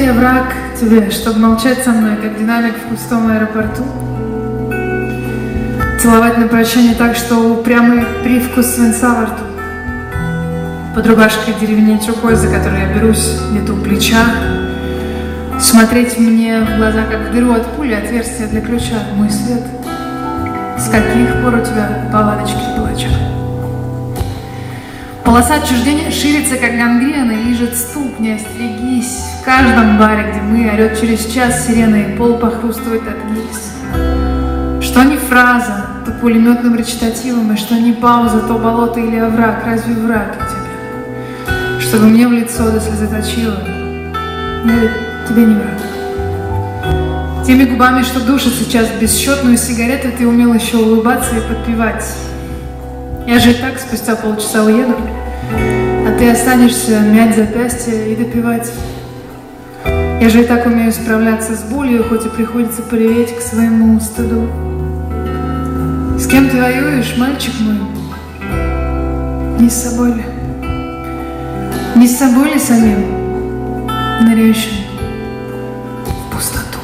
я враг тебе, чтобы молчать со мной, как динамик в пустом аэропорту? Целовать на прощание так, что упрямый привкус свинца во рту. Под рубашкой деревенеть рукой, за которой я берусь где-то у плеча. Смотреть мне в глаза, как в дыру от пули, отверстие для ключа. Мой свет, с каких пор у тебя повадочки в палачах? Полоса отчуждения ширится, как гангрена, и лижет ступни, остерегись. В каждом баре, где мы, орет через час сирена, и пол похрустывает от гильз. Что не фраза, то пулеметным речитативом, и что не пауза, то болото или овраг. Разве враг я тебе? Чтобы мне в лицо до слезы точило. Я ведь тебе не враг. Теми губами, что душат сейчас бесчетную сигарету, ты умел еще улыбаться и подпевать. Я же и так спустя полчаса уеду, а ты останешься мять запястья и допивать. Я же и так умею справляться с болью, хоть и приходится приветь к своему стыду. С кем ты воюешь, мальчик мой? Не с собой ли? Не с собой ли самим, ныряющим в пустоту?